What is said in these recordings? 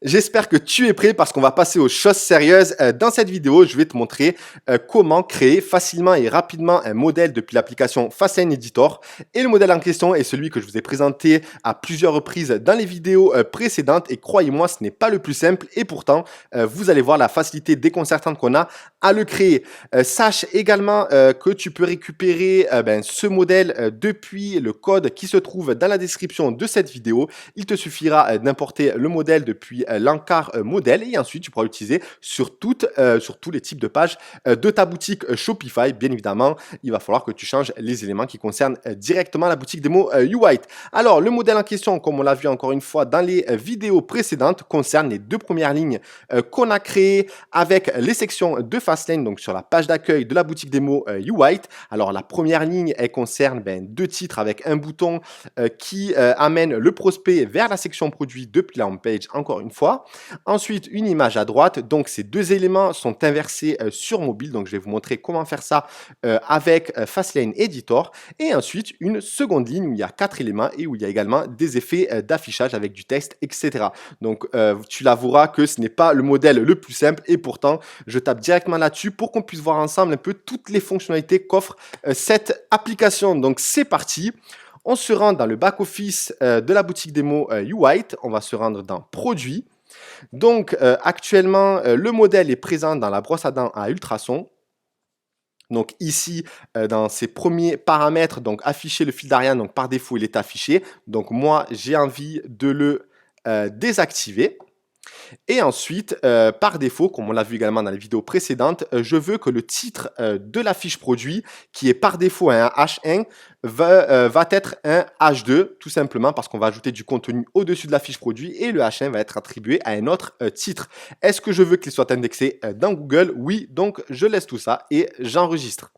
J'espère que tu es prêt parce qu'on va passer aux choses sérieuses. Dans cette vidéo, je vais te montrer comment créer facilement et rapidement un modèle depuis l'application Fastlane Editor. Et le modèle en question est celui que je vous ai présenté à plusieurs reprises dans les vidéos précédentes. Et croyez-moi, ce n'est pas le plus simple. Et pourtant, vous allez voir la facilité déconcertante qu'on a à le créer. Sache également que tu peux récupérer ce modèle depuis le code qui se trouve dans la description de cette vidéo. Il te suffira d'importer le modèle depuis l'encart modèle et ensuite tu pourras l'utiliser sur tous les types de pages de ta boutique Shopify. Bien évidemment, il va falloir que tu changes les éléments qui concernent directement la boutique démo YouWhite. Alors, le modèle en question, comme on l'a vu encore une fois dans les vidéos précédentes, concerne les deux premières lignes qu'on a créées avec les sections de Fastlane, donc sur la page d'accueil de la boutique démo YouWhite. Alors, la première ligne, elle concerne deux titres avec un bouton qui amène le prospect vers la section produit depuis la home page, encore une fois. Ensuite, une image à droite. Donc, ces deux éléments sont inversés sur mobile. Donc, je vais vous montrer comment faire ça avec Fastlane Editor. Et ensuite, une seconde ligne où il y a 4 éléments et où il y a également des effets d'affichage avec du texte, etc. Donc, tu l'avoueras que ce n'est pas le modèle le plus simple et pourtant, je tape directement là-dessus pour qu'on puisse voir ensemble un peu toutes les fonctionnalités qu'offre cette application. Donc, c'est parti. On se rend dans le back-office de la boutique démo YouWhite. On va se rendre dans Produits. Donc, actuellement, le modèle est présent dans la brosse à dents à ultrasons. Donc ici, dans ces premiers paramètres, donc afficher le fil d'Ariane, donc par défaut, il est affiché. Donc moi, j'ai envie de le désactiver. Et ensuite, par défaut, comme on l'a vu également dans les vidéos précédentes, je veux que le titre de la fiche produit, qui est par défaut un H1, va être un H2, tout simplement parce qu'on va ajouter du contenu au-dessus de la fiche produit et le H1 va être attribué à un autre titre. Est-ce que je veux qu'il soit indexé dans Google? Oui, donc je laisse tout ça et j'enregistre.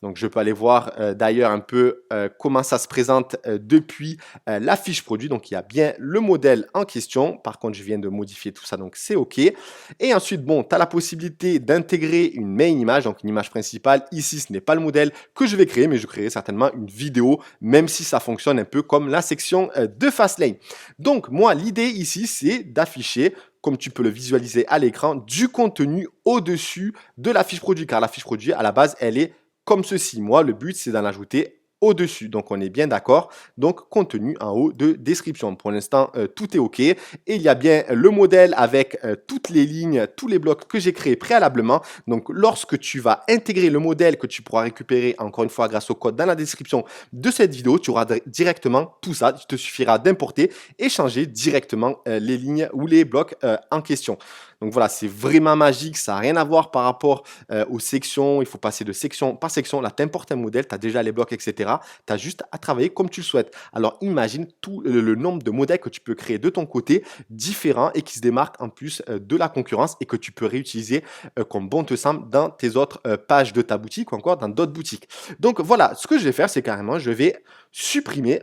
Donc, je peux aller voir d'ailleurs un peu comment ça se présente depuis la fiche produit. Donc, il y a bien le modèle en question. Par contre, je viens de modifier tout ça, donc c'est OK. Et ensuite, bon, tu as la possibilité d'intégrer une main image, donc une image principale. Ici, ce n'est pas le modèle que je vais créer, mais je créerai certainement une vidéo, même si ça fonctionne un peu comme la section de Fastlane. Donc, moi, l'idée ici, c'est d'afficher, comme tu peux le visualiser à l'écran, du contenu au-dessus de la fiche produit, car la fiche produit, à la base, elle est comme ceci. Moi, le but, c'est d'en ajouter au-dessus. Donc, on est bien d'accord. Donc, contenu en haut de description. Pour l'instant, tout est OK. Et il y a bien le modèle avec toutes les lignes, tous les blocs que j'ai créés préalablement. Donc, lorsque tu vas intégrer le modèle que tu pourras récupérer, encore une fois, grâce au code dans la description de cette vidéo, tu auras directement tout ça. Il te suffira d'importer et changer directement les lignes ou les blocs en question. Donc voilà, c'est vraiment magique, ça n'a rien à voir par rapport aux sections, il faut passer de section par section. Là, tu importes un modèle, tu as déjà les blocs, etc. Tu as juste à travailler comme tu le souhaites. Alors imagine tout le nombre de modèles que tu peux créer de ton côté, différents et qui se démarquent en plus de la concurrence et que tu peux réutiliser comme bon te semble dans tes autres pages de ta boutique ou encore dans d'autres boutiques. Donc voilà, ce que je vais faire, c'est carrément, je vais supprimer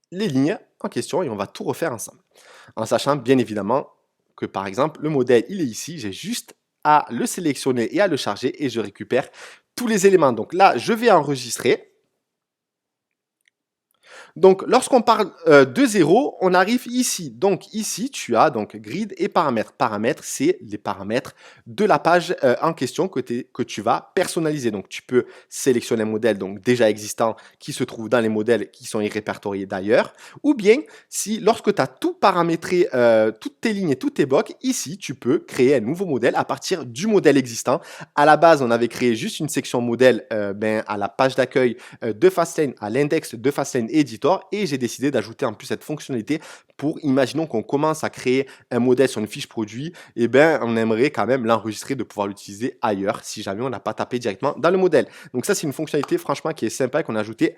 les lignes en question et on va tout refaire ensemble. En sachant bien évidemment que par exemple, le modèle, il est ici, j'ai juste à le sélectionner et à le charger et je récupère tous les éléments. Donc là, je vais enregistrer. Donc, lorsqu'on parle de 0, on arrive ici. Donc, ici, tu as donc grid et paramètres. Paramètres, c'est les paramètres de la page en question que tu vas personnaliser. Donc, tu peux sélectionner un modèle donc déjà existant qui se trouve dans les modèles qui sont répertoriés d'ailleurs. Ou bien, si lorsque tu as tout paramétré, toutes tes lignes et tous tes blocs, ici, tu peux créer un nouveau modèle à partir du modèle existant. À la base, on avait créé juste une section modèle à la page d'accueil de Fastlane, à l'index de Fastlane Editor et j'ai décidé d'ajouter en plus cette fonctionnalité pour, imaginons qu'on commence à créer un modèle sur une fiche produit, et bien on aimerait quand même l'enregistrer, de pouvoir l'utiliser ailleurs si jamais on n'a pas tapé directement dans le modèle. Donc ça, c'est une fonctionnalité franchement qui est sympa et qu'on a ajouté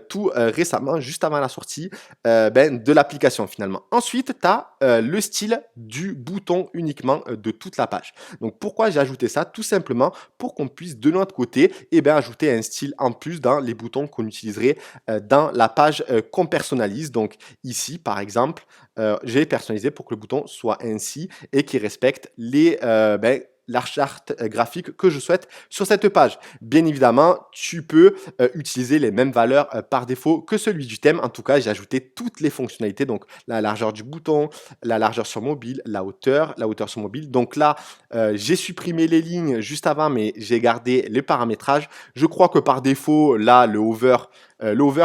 tout récemment, juste avant la sortie de l'application finalement. Ensuite, tu as le style du bouton uniquement de toute la page. Donc pourquoi j'ai ajouté ça? Tout simplement pour qu'on puisse de notre côté ajouter un style en plus dans les boutons qu'on utiliserait dans la page qu'on personnalise. Donc ici, par exemple, j'ai personnalisé pour que le bouton soit ainsi et qu'il respecte la charte graphique que je souhaite sur cette page. Bien évidemment, tu peux utiliser les mêmes valeurs par défaut que celui du thème. En tout cas, j'ai ajouté toutes les fonctionnalités, donc la largeur du bouton, la largeur sur mobile, la hauteur sur mobile. Donc là, j'ai supprimé les lignes juste avant, mais j'ai gardé les paramétrages. Je crois que par défaut, là, le hover,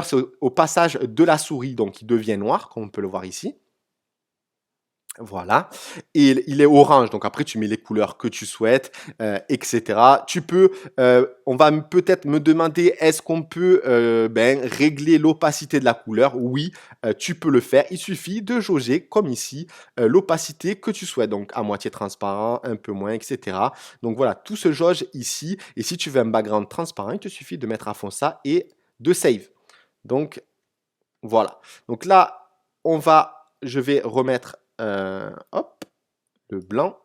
c'est au passage de la souris, donc il devient noir, comme on peut le voir ici. Voilà, et il est orange, donc après tu mets les couleurs que tu souhaites, etc. Tu peux, on va peut-être me demander, est-ce qu'on peut régler l'opacité de la couleur? Oui, tu peux le faire, il suffit de jauger, comme ici, l'opacité que tu souhaites, donc à moitié transparent, un peu moins, etc. Donc voilà, tout se jauge ici, et si tu veux un background transparent, il te suffit de mettre à fond ça et de save. Donc voilà, donc là, je vais remettre hop, le blanc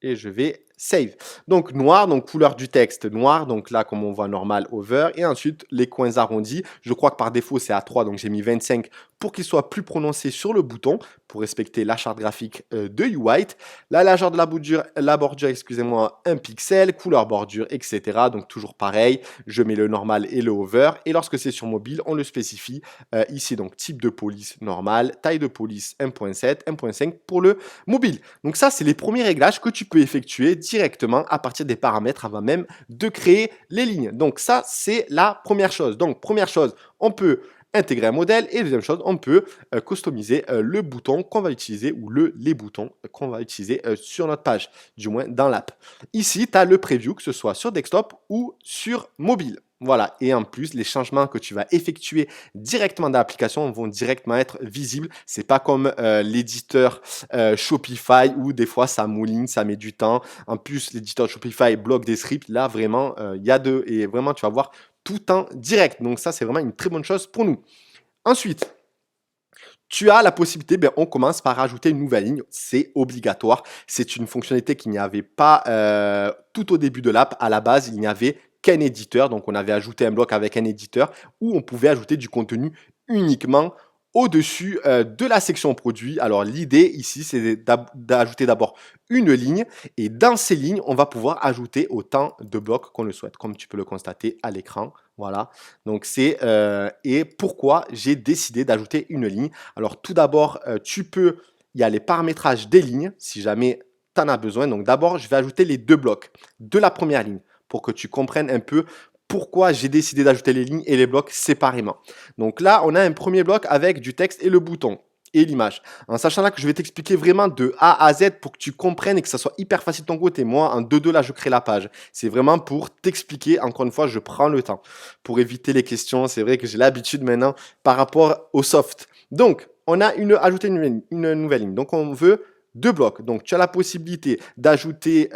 et je vais save. Donc noir, donc couleur du texte noir, donc là comme on voit normal over, et ensuite les coins arrondis. Je crois que par défaut c'est à 3, donc j'ai mis 25 pour qu'il soit plus prononcé sur le bouton, pour respecter la charte graphique de U-White. La largeur de la bordure, excusez-moi, 1 pixel, couleur bordure, etc. Donc toujours pareil, je mets le normal et le over, et lorsque c'est sur mobile, on le spécifie ici, donc type de police normal, taille de police 1.7, 1.5 pour le mobile. Donc ça, c'est les premiers réglages que tu peux effectuer directement à partir des paramètres avant même de créer les lignes. Donc ça, c'est la première chose. Donc première chose, on peut intégrer un modèle, et deuxième chose, on peut customiser le bouton qu'on va utiliser ou les boutons qu'on va utiliser sur notre page, du moins dans l'app. Ici, tu as le preview, que ce soit sur desktop ou sur mobile. Voilà, et en plus, les changements que tu vas effectuer directement dans l'application vont directement être visibles. C'est pas comme l'éditeur Shopify où des fois ça mouline, ça met du temps. En plus, l'éditeur Shopify bloque des scripts. Là, vraiment, il y a deux, et vraiment, tu vas voir tout en direct. Donc ça, c'est vraiment une très bonne chose pour nous. Ensuite, tu as la possibilité, on commence par ajouter une nouvelle ligne, c'est obligatoire. C'est une fonctionnalité qu'il n'y avait pas tout au début de l'app. À la base, il n'y avait qu'un éditeur, donc on avait ajouté un bloc avec un éditeur où on pouvait ajouter du contenu uniquement au-dessus de la section produit. Alors l'idée ici, c'est d'ajouter d'abord une ligne, et dans ces lignes, on va pouvoir ajouter autant de blocs qu'on le souhaite, comme tu peux le constater à l'écran. Voilà, donc c'est et pourquoi j'ai décidé d'ajouter une ligne. Alors tout d'abord, il y a les paramétrages des lignes, si jamais tu en as besoin. Donc d'abord, je vais ajouter les 2 blocs de la première ligne pour que tu comprennes un peu pourquoi j'ai décidé d'ajouter les lignes et les blocs séparément. Donc là, on a un premier bloc avec du texte et le bouton et l'image. En sachant là que je vais t'expliquer vraiment de A à Z pour que tu comprennes et que ça soit hyper facile de ton côté. Moi, en 2-2, là, je crée la page. C'est vraiment pour t'expliquer. Encore une fois, je prends le temps pour éviter les questions. C'est vrai que j'ai l'habitude maintenant par rapport au soft. Donc, on a ajouté une nouvelle ligne. Donc, on veut 2 blocs. Donc, tu as la possibilité d'ajouter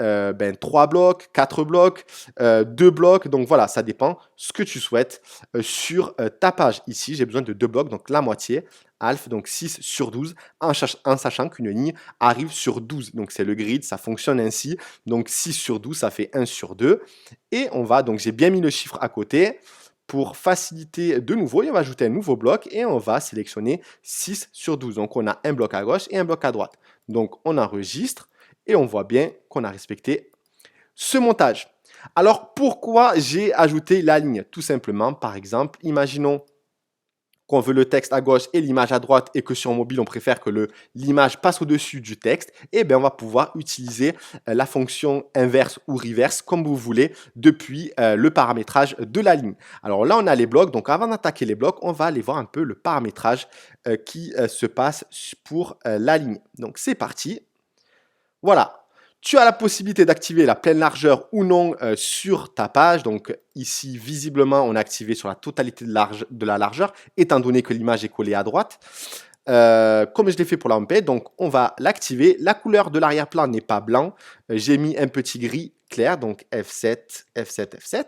3 blocs, 4 blocs, 2 blocs. Donc, voilà, ça dépend ce que tu souhaites sur ta page. Ici, j'ai besoin de 2 blocs, donc la moitié, alpha, donc 6 sur 12, en sachant qu'une ligne arrive sur 12. Donc, c'est le grid, ça fonctionne ainsi. Donc, 6 sur 12, ça fait 1 sur 2. Et donc j'ai bien mis le chiffre à côté. Pour faciliter de nouveau, on va ajouter un nouveau bloc et on va sélectionner 6 sur 12. Donc, on a un bloc à gauche et un bloc à droite. Donc, on enregistre et on voit bien qu'on a respecté ce montage. Alors, pourquoi j'ai ajouté la ligne? Tout simplement, par exemple, imaginons qu'on veut le texte à gauche et l'image à droite, et que sur mobile, on préfère que l'image passe au-dessus du texte, et bien on va pouvoir utiliser la fonction inverse ou reverse, comme vous voulez, depuis le paramétrage de la ligne. Alors là, on a les blocs. Donc avant d'attaquer les blocs, on va aller voir un peu le paramétrage qui se passe pour la ligne. Donc c'est parti. Voilà. Tu as la possibilité d'activer la pleine largeur ou non sur ta page. Donc ici, visiblement, on a activé sur la totalité de la largeur, étant donné que l'image est collée à droite. Comme je l'ai fait pour la homepage, donc on va l'activer. La couleur de l'arrière-plan n'est pas blanc. J'ai mis un petit gris clair, donc F7, F7, F7.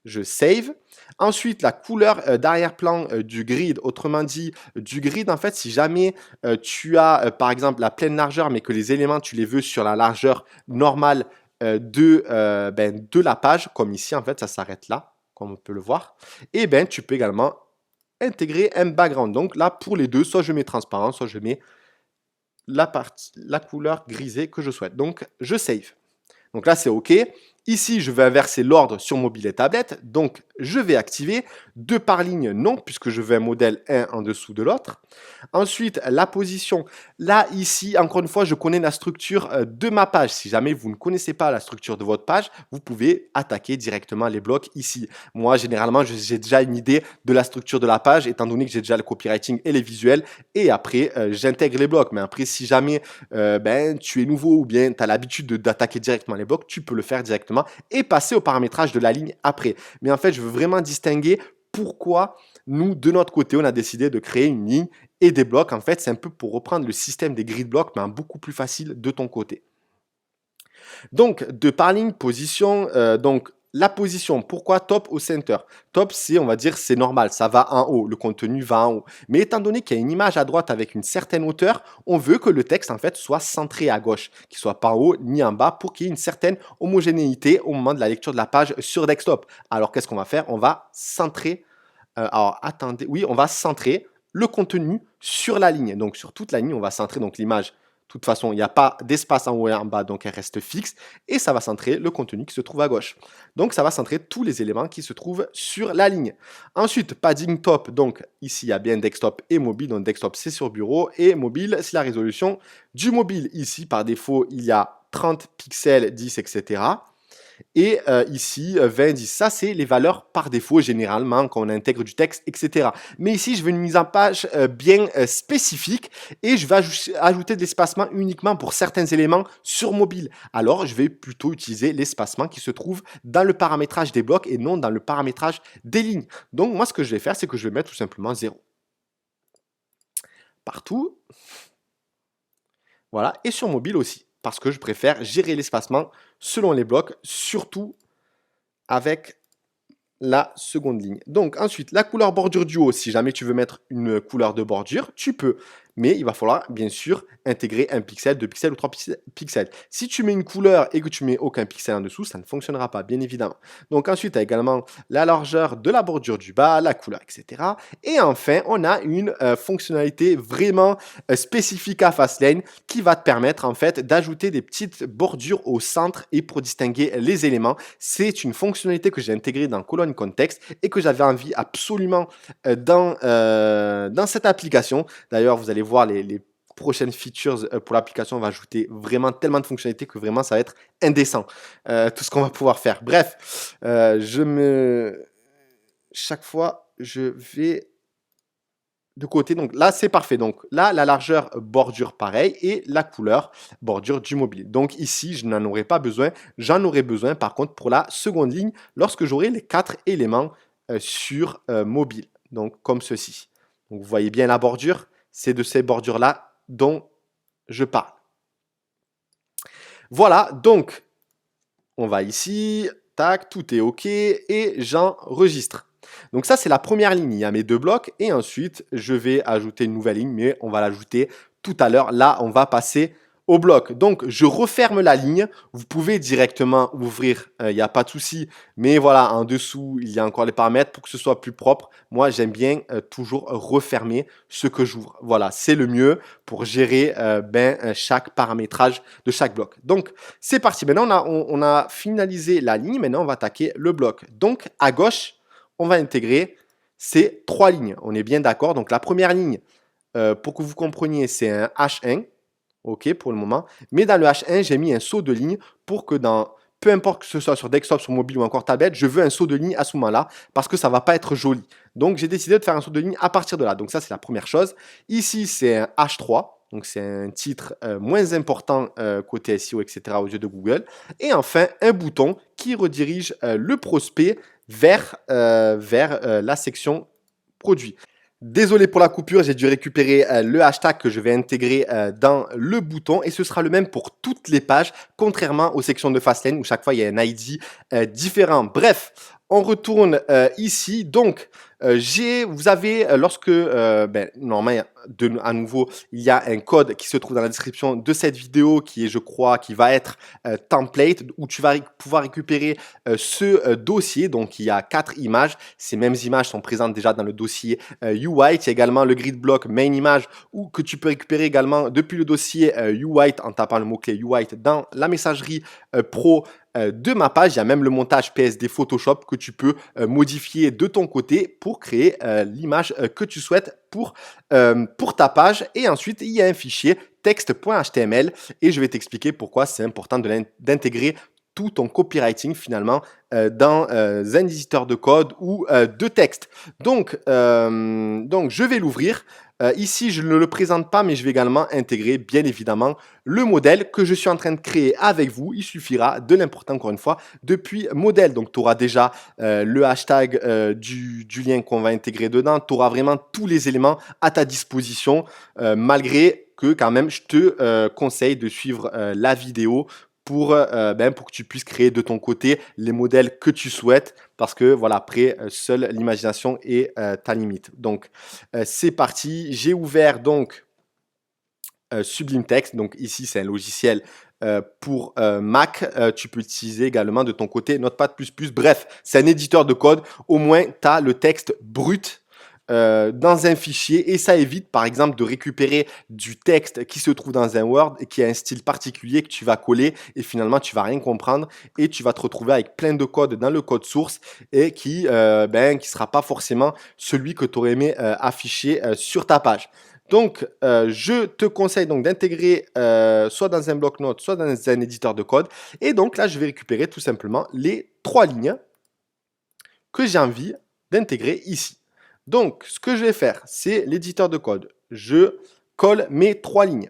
Je save. Ensuite, la couleur d'arrière-plan du grid, autrement dit, du grid, en fait, si jamais tu as, par exemple, la pleine largeur, mais que les éléments, tu les veux sur la largeur normale de la page, comme ici, en fait, ça s'arrête là, comme on peut le voir, et bien, tu peux également intégrer un background. Donc là, pour les deux, soit je mets transparent, soit je mets la couleur grisée que je souhaite. Donc, je save. Donc là, c'est OK. Ici, je vais inverser l'ordre sur mobile et tablette. Donc, je vais activer 2 par ligne, non, puisque je veux un modèle un en dessous de l'autre. Ensuite, la position. Là, ici, encore une fois, je connais la structure de ma page. Si jamais vous ne connaissez pas la structure de votre page, vous pouvez attaquer directement les blocs ici. Moi, généralement, j'ai déjà une idée de la structure de la page, étant donné que j'ai déjà le copywriting et les visuels. Et après, j'intègre les blocs. Mais après, si jamais tu es nouveau ou bien tu as l'habitude d'attaquer directement les blocs, tu peux le faire directement et passer au paramétrage de la ligne après. Mais en fait, je veux vraiment distinguer pourquoi nous, de notre côté, on a décidé de créer une ligne et des blocs. En fait, c'est un peu pour reprendre le système des grid blocs, mais en beaucoup plus facile de ton côté. Donc, de par ligne, position, la position, pourquoi top au center? Top, c'est, on va dire, c'est normal, ça va en haut, le contenu va en haut. Mais étant donné qu'il y a une image à droite avec une certaine hauteur, on veut que le texte, en fait, soit centré à gauche, qu'il soit pas en haut ni en bas pour qu'il y ait une certaine homogénéité au moment de la lecture de la page sur desktop. Alors, qu'est-ce qu'on va faire? On va centrer, alors attendez, oui, on va centrer le contenu sur la ligne. Donc, sur toute la ligne, on va centrer donc l'image. De toute façon, il n'y a pas d'espace en haut et en bas, donc elle reste fixe. Et ça va centrer le contenu qui se trouve à gauche. Donc, ça va centrer tous les éléments qui se trouvent sur la ligne. Ensuite, padding top. Donc, ici, il y a bien desktop et mobile. Donc, desktop, c'est sur bureau. Et mobile, c'est la résolution du mobile. Ici, par défaut, il y a 30 pixels, 10, etc. Et ici, 20, 10. Ça, c'est les valeurs par défaut, généralement, quand on intègre du texte, etc. Mais ici, je veux une mise en page bien spécifique et je vais ajouter de l'espacement uniquement pour certains éléments sur mobile. Alors, je vais plutôt utiliser l'espacement qui se trouve dans le paramétrage des blocs et non dans le paramétrage des lignes. Donc, moi, ce que je vais faire, c'est que je vais mettre tout simplement 0. Partout. Voilà. Et sur mobile aussi, parce que je préfère gérer l'espacement selon les blocs, surtout avec la seconde ligne. Donc ensuite, la couleur bordure du haut, si jamais tu veux mettre une couleur de bordure, tu peux. Mais il va falloir bien sûr intégrer un pixel, 2 pixels ou 3 pixels. Si tu mets une couleur et que tu mets aucun pixel en dessous, ça ne fonctionnera pas, bien évidemment. Donc ensuite, tu as également la largeur de la bordure du bas, la couleur, etc. Et enfin, on a une fonctionnalité vraiment spécifique à Fastlane qui va te permettre en fait d'ajouter des petites bordures au centre et pour distinguer les éléments. C'est une fonctionnalité que j'ai intégrée dans Colonne Contexte et que j'avais envie absolument dans cette application. D'ailleurs, vous allez voir les prochaines features pour l'application. On va ajouter vraiment tellement de fonctionnalités que vraiment ça va être indécent tout ce qu'on va pouvoir faire. Bref, chaque fois je vais de côté. Donc là, c'est parfait. Donc là, la largeur bordure pareil et la couleur bordure du mobile. Donc ici, je n'en aurai pas besoin. J'en aurai besoin par contre pour la seconde ligne lorsque j'aurai les 4 éléments sur mobile. Donc comme ceci. Donc vous voyez bien la bordure. C'est de ces bordures-là dont je parle. Voilà, donc on va ici, tac, tout est OK et j'enregistre. Donc ça, c'est la première ligne. Il y a mes 2 blocs et ensuite, je vais ajouter une nouvelle ligne, mais on va l'ajouter tout à l'heure. Là, on va passer au bloc. Donc, je referme la ligne. Vous pouvez directement ouvrir, il n'y a pas de souci. Mais voilà, en dessous, il y a encore les paramètres pour que ce soit plus propre. Moi, j'aime bien toujours refermer ce que j'ouvre. Voilà, c'est le mieux pour gérer chaque paramétrage de chaque bloc. Donc, c'est parti. Maintenant, on a finalisé la ligne. Maintenant, on va attaquer le bloc. Donc, à gauche, on va intégrer ces 3 lignes. On est bien d'accord. Donc, la première ligne, pour que vous compreniez, c'est un H1. OK pour le moment. Mais dans le H1, j'ai mis un saut de ligne pour que peu importe que ce soit sur desktop, sur mobile ou encore tablette, je veux un saut de ligne à ce moment-là parce que ça ne va pas être joli. Donc, j'ai décidé de faire un saut de ligne à partir de là. Donc, ça, c'est la première chose. Ici, c'est un H3. Donc, c'est un titre moins important côté SEO, etc. aux yeux de Google. Et enfin, un bouton qui redirige le prospect vers la section produit. Désolé pour la coupure, j'ai dû récupérer le hashtag que je vais intégrer dans le bouton et ce sera le même pour toutes les pages, contrairement aux sections de Fastlane où chaque fois il y a un ID différent. Bref, on retourne ici. Donc, vous avez, lorsque, normalement, à nouveau, il y a un code qui se trouve dans la description de cette vidéo qui est, je crois, qui va être template où tu vas pouvoir récupérer ce dossier. Donc, il y a 4 images. Ces mêmes images sont présentes déjà dans le dossier UI. Il y a également le grid block main image ou que tu peux récupérer également depuis le dossier UI en tapant le mot-clé UI dans la messagerie pro de ma page. Il y a même le montage PSD Photoshop que tu peux modifier de ton côté pour créer l'image que tu souhaites pour ta page. Et ensuite, il y a un fichier texte.html et je vais t'expliquer pourquoi c'est important d'intégrer tout ton copywriting finalement dans un éditeur de code ou de texte. Donc, je vais l'ouvrir. Ici, je ne le présente pas, mais je vais également intégrer, bien évidemment, le modèle que je suis en train de créer avec vous. Il suffira de l'importer, encore une fois, depuis modèle. Donc, tu auras déjà le hashtag du lien qu'on va intégrer dedans. Tu auras vraiment tous les éléments à ta disposition, malgré que quand même, je te conseille de suivre la vidéo pour que tu puisses créer de ton côté les modèles que tu souhaites parce que voilà, après, seule l'imagination est ta limite. Donc, c'est parti. J'ai ouvert donc Sublime Text. Donc, ici, c'est un logiciel pour Mac. Tu peux utiliser également de ton côté Notepad++. Bref, c'est un éditeur de code. Au moins, tu as le texte brut dans un fichier et ça évite par exemple de récupérer du texte qui se trouve dans un Word et qui a un style particulier que tu vas coller et finalement tu vas rien comprendre et tu vas te retrouver avec plein de code dans le code source et qui sera pas forcément celui que tu aurais aimé afficher sur ta page. Donc, je te conseille donc d'intégrer soit dans un bloc-notes, soit dans un éditeur de code. Et donc là, je vais récupérer tout simplement les 3 lignes que j'ai envie d'intégrer ici. Donc, ce que je vais faire, c'est l'éditeur de code. Je colle mes 3 lignes.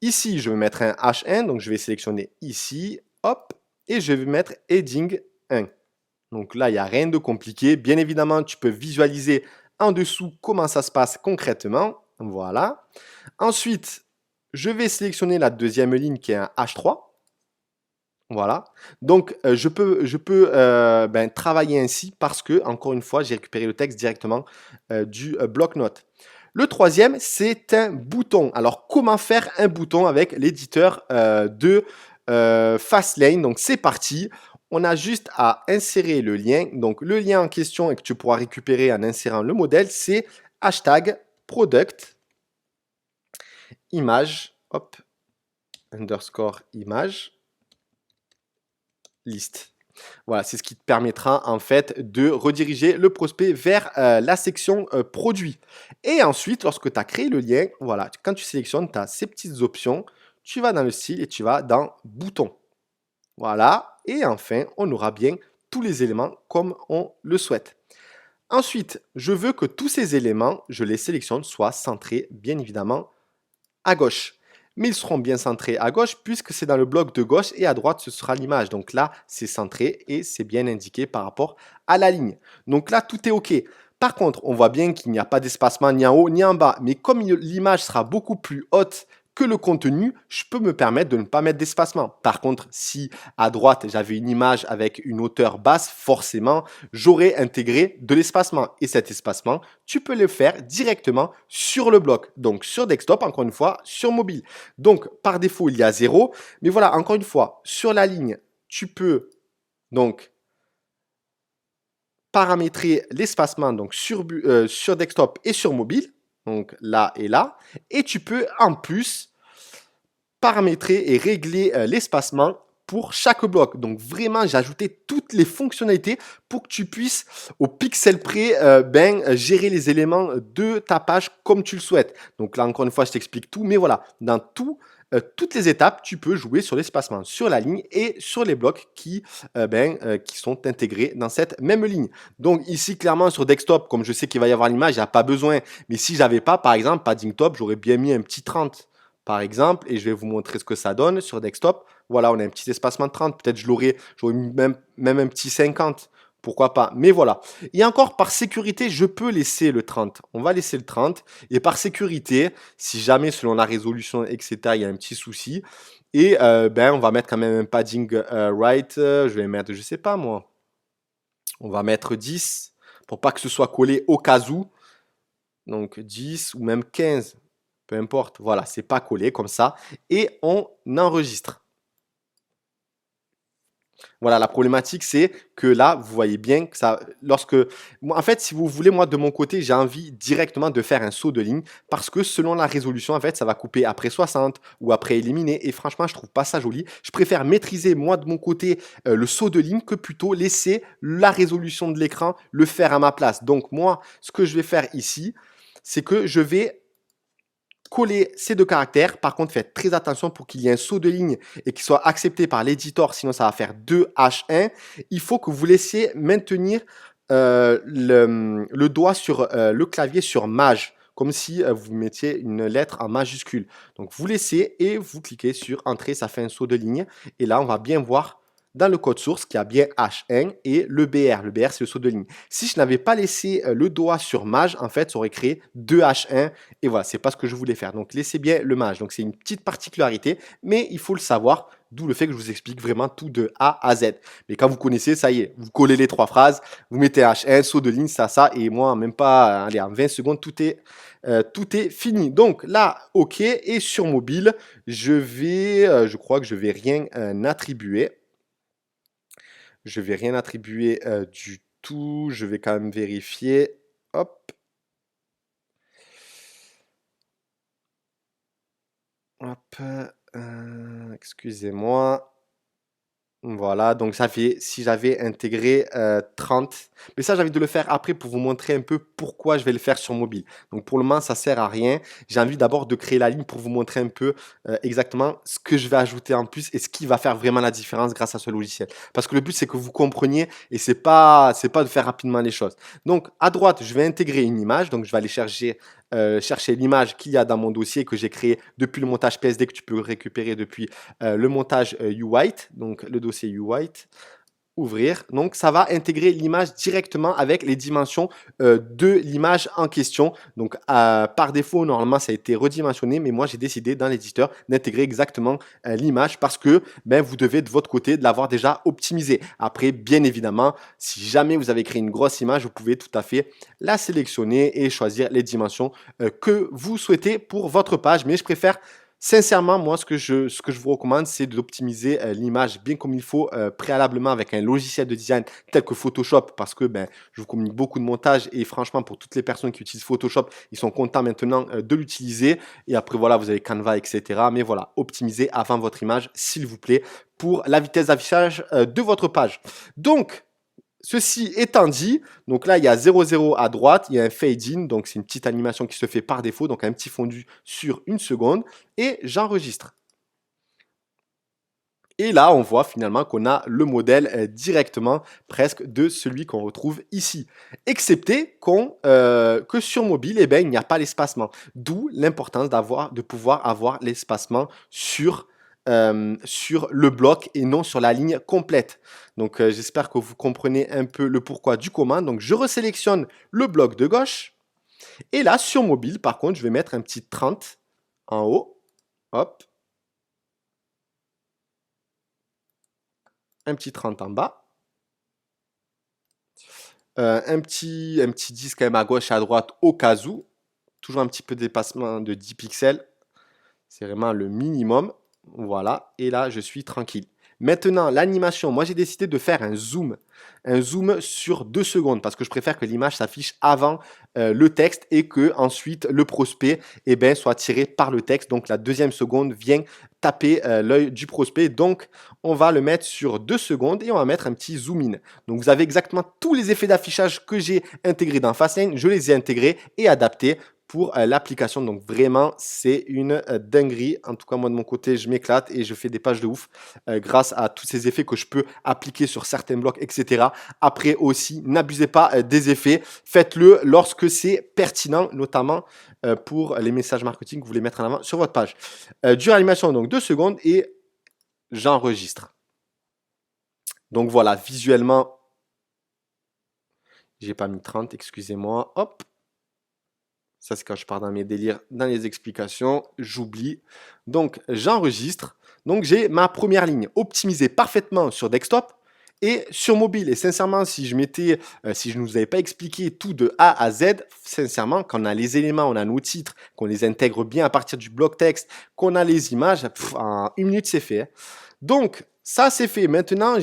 Ici, je vais mettre un H1, donc je vais sélectionner ici, hop, et je vais mettre heading 1. Donc là, il n'y a rien de compliqué. Bien évidemment, tu peux visualiser en dessous comment ça se passe concrètement. Voilà. Ensuite, je vais sélectionner la deuxième ligne qui est un H3. Voilà. Donc, je peux travailler ainsi parce que, encore une fois, j'ai récupéré le texte directement du bloc-notes. Le troisième, c'est un bouton. Alors, comment faire un bouton avec l'éditeur de Fastlane? Donc, c'est parti. On a juste à insérer le lien. Donc, le lien en question et que tu pourras récupérer en insérant le modèle, c'est hashtag product image, hop, underscore image. Liste. Voilà, c'est ce qui te permettra en fait de rediriger le prospect vers la section produit. Et ensuite, lorsque tu as créé le lien, voilà, quand tu sélectionnes, tu as ces petites options, tu vas dans le style et tu vas dans bouton. Voilà, et enfin, on aura bien tous les éléments comme on le souhaite. Ensuite, je veux que tous ces éléments, je les sélectionne, soient centrés bien évidemment à gauche. Mais ils seront bien centrés à gauche puisque c'est dans le bloc de gauche et à droite, ce sera l'image. Donc là, c'est centré et c'est bien indiqué par rapport à la ligne. Donc là, tout est OK. Par contre, on voit bien qu'il n'y a pas d'espacement ni en haut ni en bas. Mais comme l'image sera beaucoup plus haute que le contenu, je peux me permettre de ne pas mettre d'espacement. Par contre, si à droite, j'avais une image avec une hauteur basse, forcément, j'aurais intégré de l'espacement. Et cet espacement, tu peux le faire directement sur le bloc. Donc, sur desktop, encore une fois, sur mobile. Donc, par défaut, il y a 0. Mais voilà, encore une fois, sur la ligne, tu peux donc paramétrer l'espacement donc sur desktop et sur mobile. Donc là et là. Et tu peux en plus paramétrer et régler l'espacement pour chaque bloc. Donc vraiment, j'ai ajouté toutes les fonctionnalités pour que tu puisses au pixel près gérer les éléments de ta page comme tu le souhaites. Donc là, encore une fois, je t'explique tout. Mais voilà, dans toutes les étapes, tu peux jouer sur l'espacement, sur la ligne et sur les blocs qui sont intégrés dans cette même ligne. Donc ici, clairement, sur desktop, comme je sais qu'il va y avoir l'image, il n'y a pas besoin. Mais si j'avais pas, par exemple, padding top, j'aurais bien mis un petit 30 par exemple, et je vais vous montrer ce que ça donne sur desktop. Voilà, on a un petit espacement de 30. Peut-être j'aurais mis même un petit 50. Pourquoi pas? Mais voilà. Et encore, par sécurité, je peux laisser le 30. On va laisser le 30. Et par sécurité, si jamais, selon la résolution, etc., il y a un petit souci, et on va mettre quand même un padding right. Je vais mettre, je sais pas moi, on va mettre 10 pour pas que ce soit collé au cas où. Donc 10 ou même 15, peu importe. Voilà, c'est pas collé comme ça. Et on enregistre. Voilà, la problématique, c'est que là, vous voyez bien que ça, lorsque, moi, en fait, si vous voulez, moi, de mon côté, j'ai envie directement de faire un saut de ligne parce que selon la résolution, en fait, ça va couper après 60 ou après éliminer. Et franchement, je trouve pas ça joli. Je préfère maîtriser, moi, de mon côté, le saut de ligne que plutôt laisser la résolution de l'écran le faire à ma place. Donc, moi, ce que je vais faire ici, c'est que je vais coller ces deux caractères. Par contre, faites très attention pour qu'il y ait un saut de ligne et qu'il soit accepté par l'éditeur, sinon ça va faire 2H1. Il faut que vous laissiez maintenir le doigt sur le clavier sur Maj, comme si vous mettiez une lettre en majuscule. Donc vous laissez et vous cliquez sur Entrée, ça fait un saut de ligne. Et là, on va bien voir dans le code source qu'il y a bien H1 et le BR. Le BR, c'est le saut de ligne. Si je n'avais pas laissé le doigt sur Maj, en fait, ça aurait créé 2H1 et voilà, c'est pas ce que je voulais faire. Donc laissez bien le mage. Donc c'est une petite particularité, mais il faut le savoir, d'où le fait que je vous explique vraiment tout de A à Z. Mais quand vous connaissez, ça y est, vous collez les trois phrases, vous mettez H1, saut de ligne, ça, et moi, même pas, allez, en 20 secondes, tout est fini. Donc là, OK, et sur mobile, je crois que je vais rien attribuer. Je vais rien attribuer du tout. Je vais quand même vérifier. Hop, hop, excusez-moi. Voilà, donc ça fait, si j'avais intégré 30, mais ça j'ai envie de le faire après pour vous montrer un peu pourquoi je vais le faire sur mobile. Donc pour le moment ça sert à rien. J'ai envie d'abord de créer la ligne pour vous montrer un peu exactement ce que je vais ajouter en plus et ce qui va faire vraiment la différence grâce à ce logiciel. Parce que le but c'est que vous compreniez et c'est pas de faire rapidement les choses. Donc à droite je vais intégrer une image, donc je vais aller chercher l'image qu'il y a dans mon dossier que j'ai créé depuis le montage PSD que tu peux récupérer depuis le montage UWhite, donc le dossier UWhite, ouvrir. Donc ça va intégrer l'image directement avec les dimensions de l'image en question. Donc par défaut, normalement, ça a été redimensionné, mais moi j'ai décidé dans l'éditeur d'intégrer exactement l'image parce que ben, vous devez de votre côté de l'avoir déjà optimisé. Après, bien évidemment, si jamais vous avez créé une grosse image, vous pouvez tout à fait la sélectionner et choisir les dimensions que vous souhaitez pour votre page. Mais je préfère sincèrement, moi, ce que je vous recommande, c'est d'optimiser l'image bien comme il faut préalablement avec un logiciel de design tel que Photoshop parce que ben, je vous communique beaucoup de montage et franchement, pour toutes les personnes qui utilisent Photoshop, ils sont contents maintenant de l'utiliser. Et après, voilà, vous avez Canva, etc. Mais voilà, optimisez avant votre image, s'il vous plaît, pour la vitesse d'affichage de votre page. Donc, ceci étant dit, donc là, il y a 0,0 à droite, il y a un fade-in, donc c'est une petite animation qui se fait par défaut, donc un petit fondu sur une seconde, et j'enregistre. Et là, on voit finalement qu'on a le modèle directement presque de celui qu'on retrouve ici. Excepté que sur mobile, eh ben, il n'y a pas l'espacement. D'où l'importance de pouvoir avoir l'espacement sur le bloc et non sur la ligne complète. Donc j'espère que vous comprenez un peu le pourquoi du comment. Donc je resélectionne le bloc de gauche. Et là, sur mobile, par contre, je vais mettre un petit 30 en haut. Hop. Un petit 30 en bas. Un petit 10 quand même à gauche et à droite au cas où. Toujours un petit peu de dépassement de 10 pixels. C'est vraiment le minimum. Voilà. Et là, je suis tranquille. Maintenant, l'animation. Moi, j'ai décidé de faire un zoom. Un zoom sur 2 secondes parce que je préfère que l'image s'affiche avant le texte et que ensuite le prospect soit tiré par le texte. Donc, la deuxième seconde vient taper l'œil du prospect. Donc, on va le mettre sur 2 secondes et on va mettre un petit zoom in. Donc, vous avez exactement tous les effets d'affichage que j'ai intégrés dans Fastlane. Je les ai intégrés et adaptés pour l'application. Donc vraiment, c'est une dinguerie. En tout cas, moi de mon côté, je m'éclate et je fais des pages de ouf grâce à tous ces effets que je peux appliquer sur certains blocs, etc. Après aussi, n'abusez pas des effets. Faites-le lorsque c'est pertinent, notamment pour les messages marketing que vous voulez mettre en avant sur votre page. Durée animation, donc 2 secondes et j'enregistre. Donc voilà, visuellement, j'ai pas mis 30, excusez-moi. Hop. Ça, c'est quand je pars dans mes délires, dans les explications, j'oublie. Donc, j'enregistre. Donc, j'ai ma première ligne optimisée parfaitement sur desktop et sur mobile. Et sincèrement, si je ne vous avais pas expliqué tout de A à Z, sincèrement, quand on a les éléments, on a nos titres, qu'on les intègre bien à partir du bloc texte, qu'on a les images, en 1 minute, c'est fait. Hein. Donc, ça, c'est fait. Maintenant,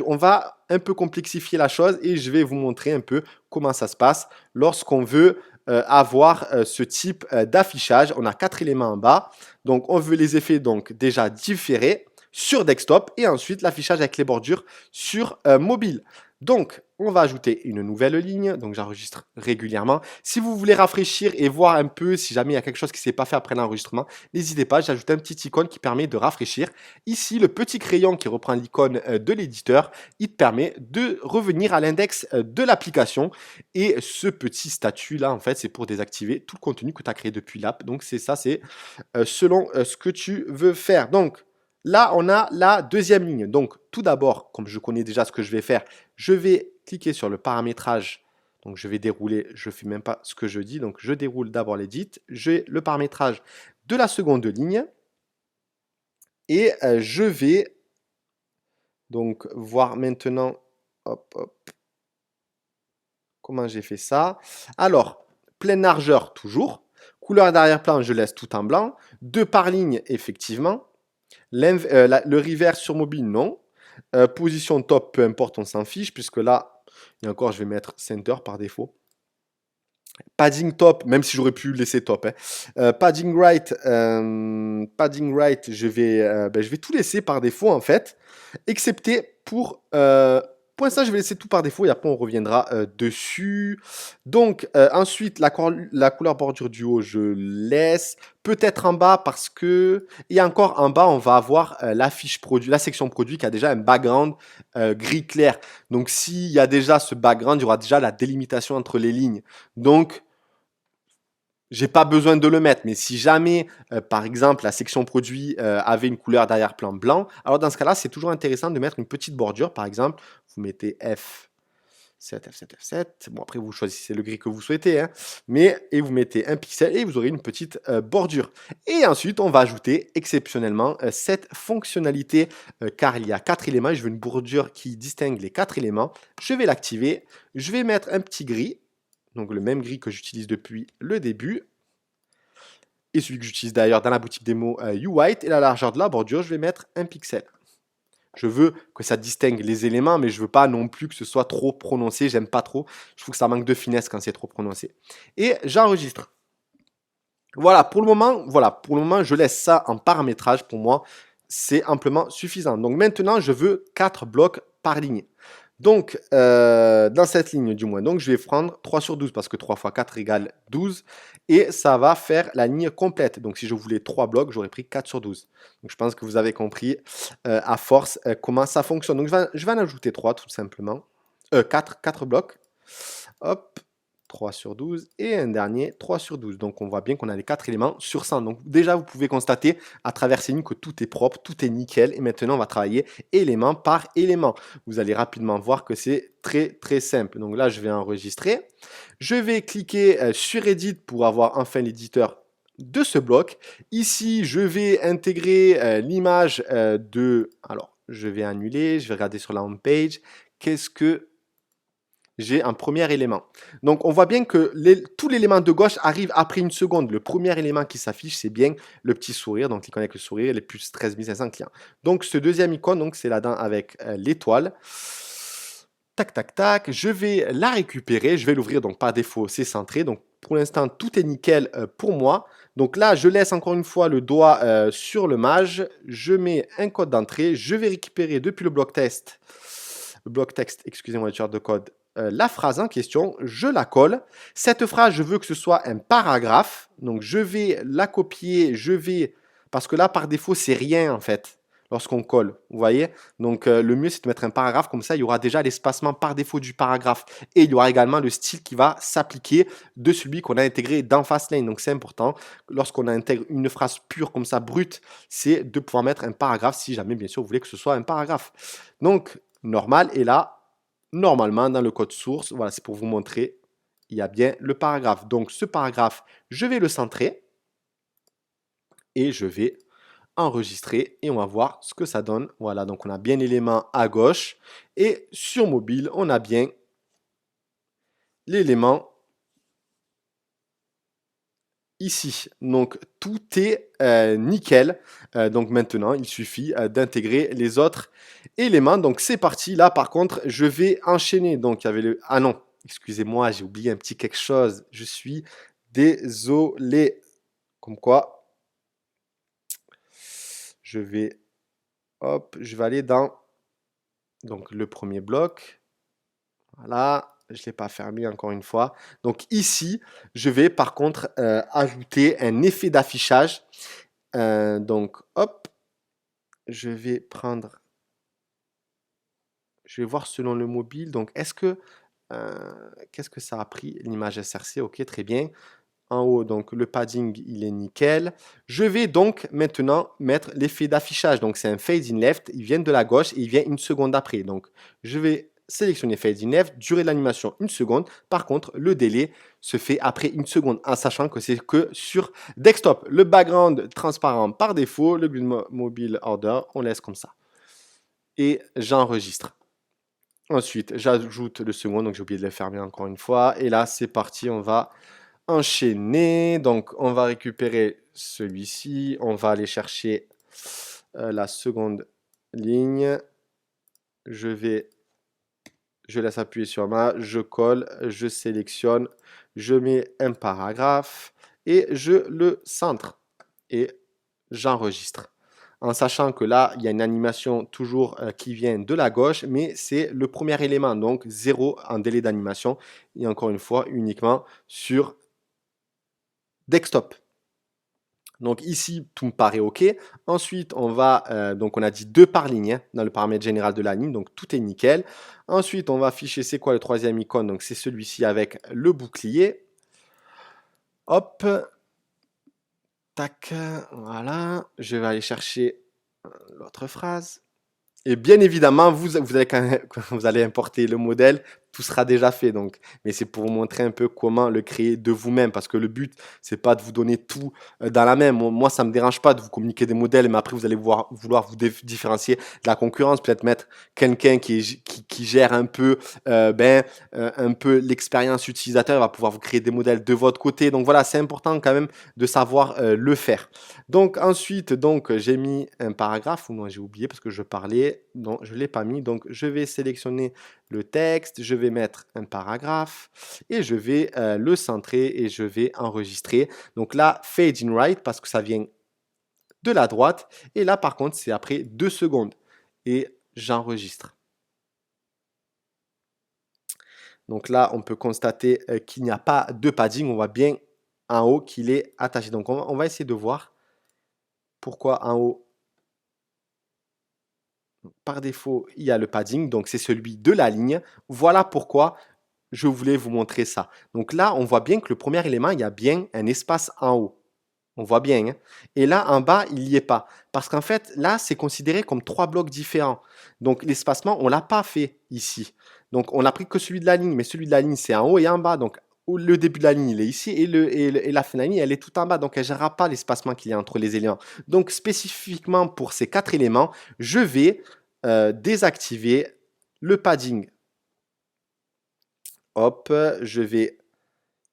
on va un peu complexifier la chose et je vais vous montrer un peu comment ça se passe lorsqu'on veut avoir ce type d'affichage. On a 4 éléments en bas. Donc, on veut les effets donc déjà différés sur desktop et ensuite l'affichage avec les bordures sur mobile. Donc, on va ajouter une nouvelle ligne. Donc, j'enregistre régulièrement. Si vous voulez rafraîchir et voir un peu si jamais il y a quelque chose qui ne s'est pas fait après l'enregistrement, n'hésitez pas. J'ajoute un petit icône qui permet de rafraîchir. Ici, le petit crayon qui reprend l'icône de l'éditeur, il te permet de revenir à l'index de l'application. Et ce petit statut là, en fait, c'est pour désactiver tout le contenu que tu as créé depuis l'app. Donc, c'est ça, c'est selon ce que tu veux faire. Donc, là, on a la deuxième ligne. Donc, tout d'abord, comme je connais déjà ce que je vais faire, je vais cliquer sur le paramétrage. Donc, je vais dérouler, je ne fais même pas ce que je dis. Donc, je déroule d'abord l'édit. J'ai le paramétrage de la seconde ligne. Et je vais donc voir maintenant hop, hop, comment j'ai fait ça. Alors, pleine largeur, toujours. Couleur d'arrière-plan, je laisse tout en blanc. 2 par ligne, effectivement. Le reverse sur mobile, non. Position top, peu importe, on s'en fiche, puisque là, et encore, je vais mettre center par défaut. Padding top, même si j'aurais pu laisser top. Hein. Padding right, je vais tout laisser par défaut, en fait, excepté pour l'instant, je vais laisser tout par défaut et après on reviendra dessus. Donc ensuite, la couleur bordure du haut, je laisse. Peut-être en bas parce que... Et encore en bas, on va avoir la fiche produit, la section produit qui a déjà un background gris clair. Donc s'il y a déjà ce background, il y aura déjà la délimitation entre les lignes. Donc, j'ai pas besoin de le mettre, mais si jamais, par exemple, la section produit avait une couleur d'arrière-plan blanc, alors dans ce cas-là, c'est toujours intéressant de mettre une petite bordure. Par exemple, vous mettez F7, F7, F7. Bon, après, vous choisissez le gris que vous souhaitez, hein, et vous mettez un pixel et vous aurez une petite bordure. Et ensuite, on va ajouter exceptionnellement cette fonctionnalité, car il y a 4 éléments et je veux une bordure qui distingue les 4 éléments. Je vais l'activer. Je vais mettre un petit gris. Donc le même gris que j'utilise depuis le début. Et celui que j'utilise d'ailleurs dans la boutique démo U-White. Et la largeur de la bordure, je vais mettre 1 pixel. Je veux que ça distingue les éléments, mais je veux pas non plus que ce soit trop prononcé. J'aime pas trop. Je trouve que ça manque de finesse quand c'est trop prononcé. Et j'enregistre. Voilà, pour le moment, je laisse ça en paramétrage. Pour moi, c'est amplement suffisant. Donc maintenant, je veux 4 blocs par ligne. Donc, dans cette ligne du moins, donc je vais prendre 3 sur 12 parce que 3 fois 4 égale 12 et ça va faire la ligne complète. Donc, si je voulais 3 blocs, j'aurais pris 4 sur 12. Donc, je pense que vous avez compris à force comment ça fonctionne. Donc, je vais en ajouter 3 tout simplement. 4 blocs. Hop. 3 sur 12 et un dernier 3 sur 12. Donc, on voit bien qu'on a les 4 éléments sur 100. Donc, déjà, vous pouvez constater à travers ces lignes que tout est propre, tout est nickel. Et maintenant, on va travailler élément par élément. Vous allez rapidement voir que c'est très, très simple. Donc là, je vais enregistrer. Je vais cliquer sur Edit pour avoir enfin l'éditeur de ce bloc. Ici, je vais intégrer l'image de... Alors, je vais annuler, je vais regarder sur la home page. Qu'est-ce que j'ai un premier élément. Donc, on voit bien que tout l'élément de gauche arrive après une seconde. Le premier élément qui s'affiche, c'est bien le petit sourire. Donc, l'icône avec le sourire, les plus 13 500 clients. Donc, ce deuxième icône, donc c'est la dent avec l'étoile. Tac, tac, tac. Je vais la récupérer. Je vais l'ouvrir. Donc, par défaut, c'est centré. Donc, pour l'instant, tout est nickel pour moi. Donc là, je laisse encore une fois le doigt sur le mage. Je mets un code d'entrée. Je vais récupérer depuis le bloc texte, excusez-moi, le de code, la phrase en question, je la colle. Cette phrase, je veux que ce soit un paragraphe. Donc, je vais la copier, parce que là, par défaut, c'est rien en fait, lorsqu'on colle. Vous voyez? Donc, le mieux, c'est de mettre un paragraphe. Comme ça, il y aura déjà l'espacement par défaut du paragraphe. Et il y aura également le style qui va s'appliquer de celui qu'on a intégré dans Fastlane. Donc, c'est important. Lorsqu'on intègre une phrase pure comme ça, brute, c'est de pouvoir mettre un paragraphe si jamais, bien sûr, vous voulez que ce soit un paragraphe. Donc, normal. Et là, normalement, dans le code source, voilà, c'est pour vous montrer, il y a bien le paragraphe. Donc, ce paragraphe, je vais le centrer et je vais enregistrer et on va voir ce que ça donne. Voilà, donc on a bien l'élément à gauche et sur mobile, on a bien l'élément ici. Donc tout est nickel. Donc maintenant, il suffit d'intégrer les autres éléments. Donc c'est parti. Là, par contre, je vais enchaîner. Donc il y avait le... Ah non, excusez-moi, j'ai oublié un petit quelque chose. Je suis désolé. Comme quoi, je vais... Hop, je vais aller dans donc, le premier bloc. Voilà, je ne l'ai pas fermé encore une fois. Donc ici, je vais par contre ajouter un effet d'affichage. Donc hop, je vais prendre, je vais voir selon le mobile. Donc qu'est-ce que ça a pris? L'image SRC, ok, très bien. En haut, donc le padding, il est nickel. Je vais donc maintenant mettre l'effet d'affichage. Donc c'est un fade in left, il vient de la gauche et il vient une seconde après. Donc je vais sélectionner fade in left, durée de l'animation une seconde. Par contre, le délai se fait après une seconde, en sachant que c'est que sur desktop. Le background transparent par défaut, le grid mobile order, on laisse comme ça. Et j'enregistre. Ensuite, j'ajoute le second, donc j'ai oublié de le fermer encore une fois. Et là, c'est parti, on va enchaîner. Donc, on va récupérer celui-ci. On va aller chercher la seconde ligne. Je laisse appuyer sur je colle, je sélectionne, je mets un paragraphe et je le centre et j'enregistre. En sachant que là, il y a une animation toujours qui vient de la gauche, mais c'est le premier élément, donc 0 en délai d'animation, et encore une fois, uniquement sur desktop. Donc ici, tout me paraît OK. Ensuite, on va, donc on a dit 2 par ligne hein, dans le paramètre général de la ligne, donc tout est nickel. Ensuite, on va afficher, c'est quoi le troisième icône? Donc c'est celui-ci avec le bouclier. Hop, tac, voilà. Je vais aller chercher l'autre phrase. Et bien évidemment, quand vous allez importer le modèle, tout sera déjà fait. Donc, mais c'est pour vous montrer un peu comment le créer de vous-même, parce que le but, c'est pas de vous donner tout dans la même. Moi, ça me dérange pas de vous communiquer des modèles, mais après, vous allez vouloir vous différencier de la concurrence, peut-être mettre quelqu'un qui gère un peu l'expérience utilisateur, il va pouvoir vous créer des modèles de votre côté. Donc voilà, c'est important quand même de savoir le faire. Donc ensuite, donc j'ai mis un paragraphe, ou moi j'ai oublié parce que je parlais, donc je ne l'ai pas mis. Donc je vais sélectionner le texte, je vais mettre un paragraphe et je vais le centrer et je vais enregistrer. Donc là, fade in right parce que ça vient de la droite. Et là, par contre, c'est après 2 secondes. Et j'enregistre. Donc là, on peut constater qu'il n'y a pas de padding. On voit bien en haut qu'il est attaché. Donc on va essayer de voir pourquoi en haut, par défaut, il y a le padding. Donc c'est celui de la ligne. Voilà pourquoi je voulais vous montrer ça. Donc là, on voit bien que le premier élément, il y a bien un espace en haut. On voit bien. Hein. Et là, en bas, il n'y est pas. Parce qu'en fait, là, c'est considéré comme 3 blocs différents. Donc l'espacement, on ne l'a pas fait ici. Donc on n'a pris que celui de la ligne. Mais celui de la ligne, c'est en haut et en bas. Donc le début de la ligne, il est ici. Et la fin de la ligne, elle est tout en bas. Donc elle ne gérera pas l'espacement qu'il y a entre les éléments. Donc spécifiquement pour ces 4 éléments, je vais désactiver le padding. Hop, je vais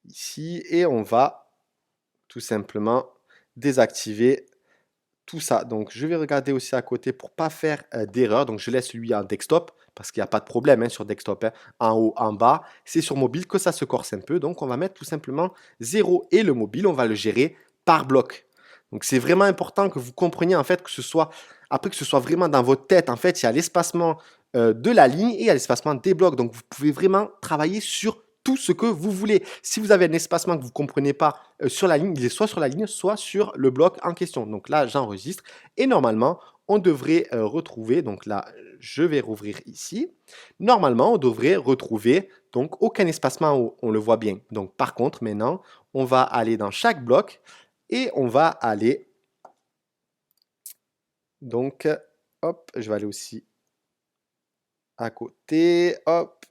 ici et on va tout simplement désactiver tout ça. Donc je vais regarder aussi à côté pour pas faire d'erreur. Donc je laisse lui en desktop parce qu'il n'y a pas de problème hein, sur desktop. Hein. En haut, en bas, c'est sur mobile que ça se corse un peu. Donc on va mettre tout simplement 0 et le mobile, on va le gérer par bloc. Donc c'est vraiment important que vous compreniez en fait que ce soit après que ce soit vraiment dans votre tête. En fait, il y a l'espacement de la ligne et il y a l'espacement des blocs. Donc vous pouvez vraiment travailler sur tout ce que vous voulez. Si vous avez un espacement que vous ne comprenez pas sur la ligne, il est soit sur la ligne, soit sur le bloc en question. Donc là, j'enregistre et normalement, on devrait retrouver, donc là, je vais rouvrir ici. Normalement, on devrait retrouver donc aucun espacement en haut, on le voit bien. Donc par contre, maintenant, on va aller dans chaque bloc et on va aller, donc, hop, je vais aller aussi à côté, hop.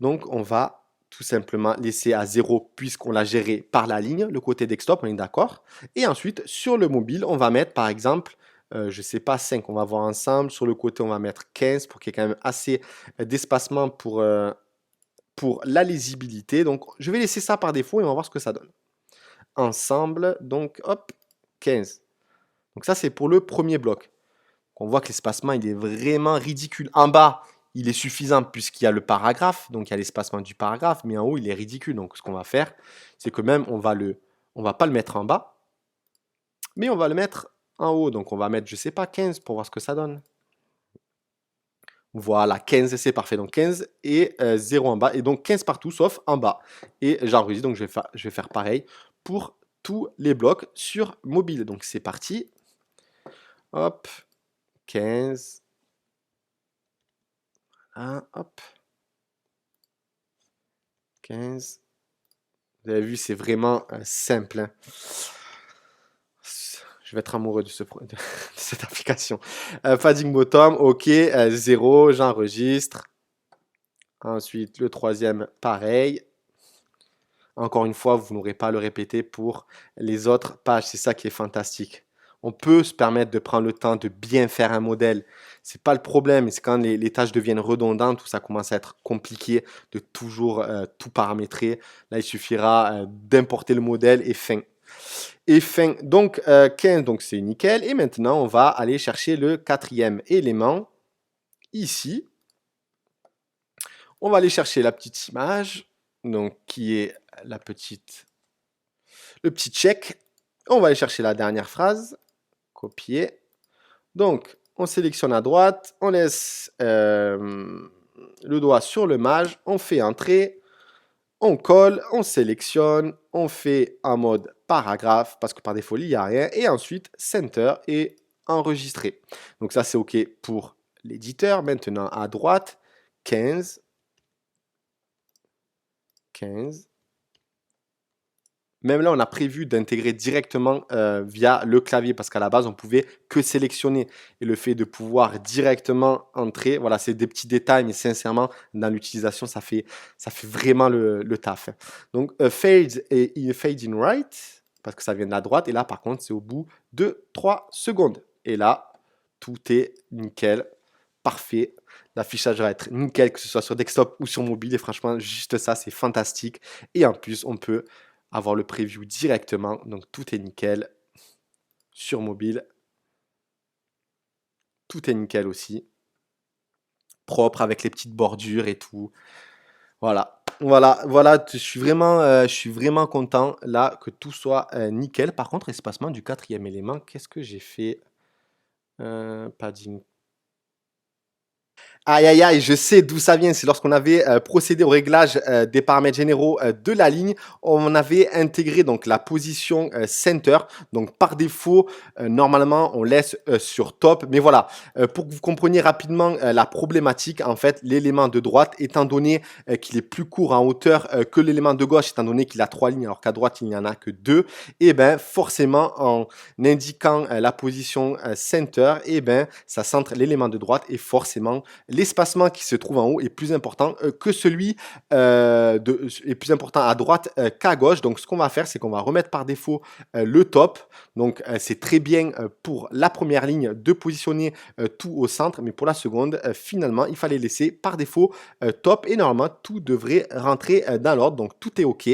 Donc on va tout simplement laisser à 0 puisqu'on l'a géré par la ligne, le côté desktop, on est d'accord. Et ensuite, sur le mobile, on va mettre par exemple, je ne sais pas, 5, on va voir ensemble. Sur le côté, on va mettre 15 pour qu'il y ait quand même assez d'espacement pour la lisibilité. Donc, je vais laisser ça par défaut et on va voir ce que ça donne. Ensemble, donc, hop, 15. Donc ça, c'est pour le premier bloc. On voit que l'espacement, il est vraiment ridicule. En bas, il est suffisant puisqu'il y a le paragraphe, donc il y a l'espacement du paragraphe, mais en haut, il est ridicule. Donc ce qu'on va faire, c'est que même, on va pas le mettre en bas, mais on va le mettre en haut. Donc on va mettre, je sais pas, 15 pour voir ce que ça donne. Voilà, 15, c'est parfait. Donc 15 et 0 en bas. Et donc 15 partout, sauf en bas. Et j'enregistre, donc je vais faire pareil pour tous les blocs sur mobile. Donc c'est parti. Hop, 15. Hop. 15. Vous avez vu, c'est vraiment simple. Hein. Je vais être amoureux de cette application. Padding bottom, ok. 0, j'enregistre. Ensuite, le troisième, pareil. Encore une fois, vous n'aurez pas à le répéter pour les autres pages. C'est ça qui est fantastique. On peut se permettre de prendre le temps de bien faire un modèle. C'est pas le problème. C'est quand les tâches deviennent redondantes où ça commence à être compliqué de toujours tout paramétrer. Là, il suffira d'importer le modèle et fin. Et fin. Donc 15, donc c'est nickel. Et maintenant, on va aller chercher le quatrième élément ici. On va aller chercher la petite image, donc qui est le petit check. On va aller chercher la dernière phrase, copier. Donc, on sélectionne à droite, on laisse le doigt sur le mage, on fait entrer, on colle, on sélectionne, on fait en mode paragraphe, parce que par défaut, il n'y a rien, et ensuite, center et enregistrer. Donc ça, c'est OK pour l'éditeur. Maintenant, à droite, 15. Même là, on a prévu d'intégrer directement via le clavier parce qu'à la base, on pouvait que sélectionner. Et le fait de pouvoir directement entrer, voilà, c'est des petits détails, mais sincèrement, dans l'utilisation, ça fait vraiment le taf. Donc, fade in right, parce que ça vient de la droite. Et là, par contre, c'est au bout de 3 secondes. Et là, tout est nickel, parfait. L'affichage va être nickel, que ce soit sur desktop ou sur mobile. Et franchement, juste ça, c'est fantastique. Et en plus, on peut avoir le preview directement. Donc, tout est nickel sur mobile. Tout est nickel aussi. Propre avec les petites bordures et tout. Voilà. Je suis vraiment content là que tout soit nickel. Par contre, espacement du quatrième élément, qu'est-ce que j'ai fait? Padding. Aïe aïe aïe, je sais d'où ça vient. C'est lorsqu'on avait procédé au réglage des paramètres généraux de la ligne, on avait intégré donc la position center. Donc par défaut, normalement, on laisse sur top. Mais voilà, pour que vous compreniez rapidement la problématique, en fait, l'élément de droite, étant donné qu'il est plus court en hauteur que l'élément de gauche, étant donné qu'il a 3 lignes, alors qu'à droite, il n'y en a que 2, et ben forcément, en indiquant la position center, et ben ça centre l'élément de droite et forcément l'espacement qui se trouve en haut est plus important que celui est plus important à droite qu'à gauche. Donc, ce qu'on va faire, c'est qu'on va remettre par défaut le top. Donc, c'est très bien pour la première ligne de positionner tout au centre, mais pour la seconde, finalement, il fallait laisser par défaut top et normalement, tout devrait rentrer dans l'ordre. Donc, tout est OK.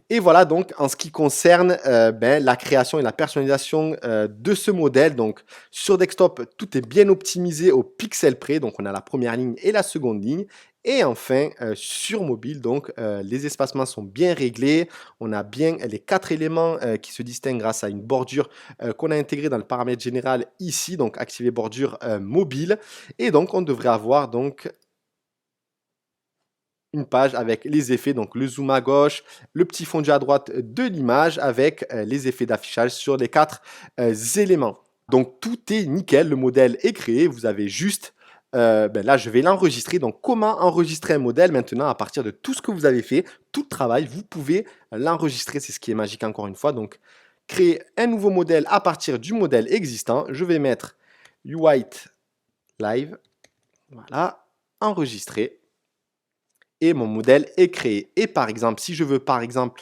Et voilà donc en ce qui concerne la création et la personnalisation de ce modèle. Donc sur desktop, tout est bien optimisé au pixel près. Donc on a la première ligne et la seconde ligne. Et enfin, sur mobile, donc les espacements sont bien réglés. On a bien les 4 éléments qui se distinguent grâce à une bordure qu'on a intégrée dans le paramètre général ici. Donc activer bordure mobile. Et donc on devrait avoir donc une page avec les effets, donc le zoom à gauche, le petit fondu à droite de l'image avec les effets d'affichage sur les 4 éléments. Donc tout est nickel, le modèle est créé, vous avez juste, là je vais l'enregistrer. Donc comment enregistrer un modèle maintenant à partir de tout ce que vous avez fait, tout le travail, vous pouvez l'enregistrer, c'est ce qui est magique encore une fois. Donc créer un nouveau modèle à partir du modèle existant, je vais mettre UWhite Live, voilà, enregistrer. et mon modèle est créé. Et par exemple, si je veux par exemple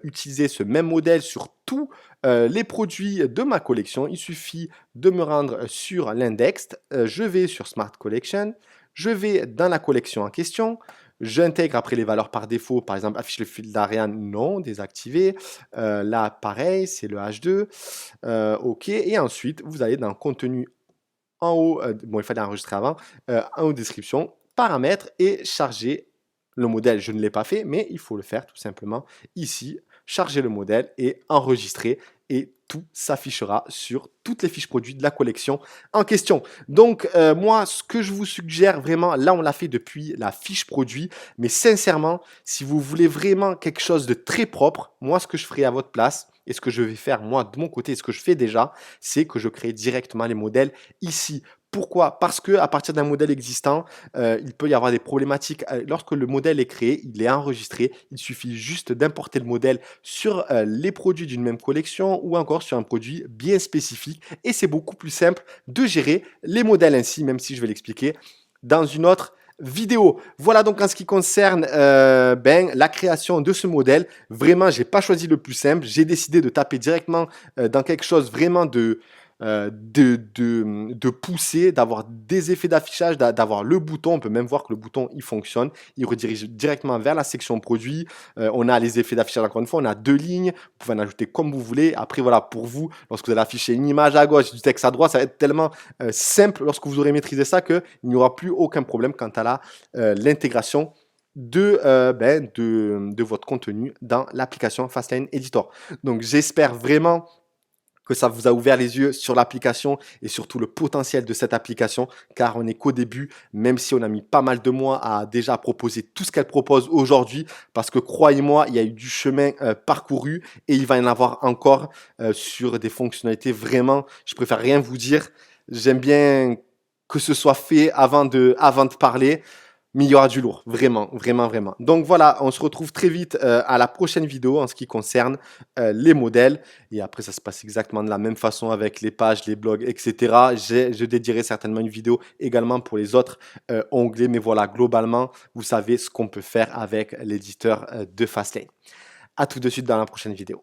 utiliser ce même modèle sur tous les produits de ma collection, il suffit de me rendre sur l'index, je vais sur Smart Collection, je vais dans la collection en question, j'intègre après les valeurs par défaut, par exemple affiche le fil d'Ariane, non, désactivé. Là, pareil, c'est le H2. OK, et ensuite, vous allez dans contenu en haut, bon, il fallait enregistrer avant, en haut description, paramètres et charger le modèle. Je ne l'ai pas fait, mais il faut le faire tout simplement ici, charger le modèle et enregistrer et tout s'affichera sur toutes les fiches produits de la collection en question. Donc, moi, ce que je vous suggère vraiment, là, on l'a fait depuis la fiche produit, mais sincèrement, si vous voulez vraiment quelque chose de très propre, moi, ce que je ferai à votre place et ce que je vais faire, moi, de mon côté, ce que je fais déjà, c'est que je crée directement les modèles ici. Pourquoi? Parce que à partir d'un modèle existant, il peut y avoir des problématiques. Lorsque le modèle est créé, il est enregistré. Il suffit juste d'importer le modèle sur les produits d'une même collection ou encore sur un produit bien spécifique. Et c'est beaucoup plus simple de gérer les modèles ainsi, même si je vais l'expliquer dans une autre vidéo. Voilà donc en ce qui concerne la création de ce modèle. Vraiment, j'ai pas choisi le plus simple. J'ai décidé de taper directement dans quelque chose vraiment de pousser, d'avoir des effets d'affichage, d'avoir le bouton. On peut même voir que le bouton, il fonctionne. Il redirige directement vers la section produit. On a les effets d'affichage, encore une fois. On a 2 lignes. Vous pouvez en ajouter comme vous voulez. Après, voilà, pour vous, lorsque vous allez afficher une image à gauche, du texte à droite, ça va être tellement simple lorsque vous aurez maîtrisé ça qu'il n'y aura plus aucun problème quant à l'intégration de votre contenu dans l'application Fastlane Editor. Donc, j'espère vraiment que ça vous a ouvert les yeux sur l'application et surtout le potentiel de cette application, car on n'est qu'au début, même si on a mis pas mal de mois à déjà proposer tout ce qu'elle propose aujourd'hui, parce que croyez-moi, il y a eu du chemin parcouru et il va y en avoir encore sur des fonctionnalités vraiment, je préfère rien vous dire, j'aime bien que ce soit fait avant de parler. Mais il y aura du lourd, vraiment, vraiment, vraiment. Donc voilà, on se retrouve très vite à la prochaine vidéo en ce qui concerne les modèles. Et après, ça se passe exactement de la même façon avec les pages, les blogs, etc. Je dédierai certainement une vidéo également pour les autres onglets. Mais voilà, globalement, vous savez ce qu'on peut faire avec l'éditeur de Fastlane. À tout de suite dans la prochaine vidéo.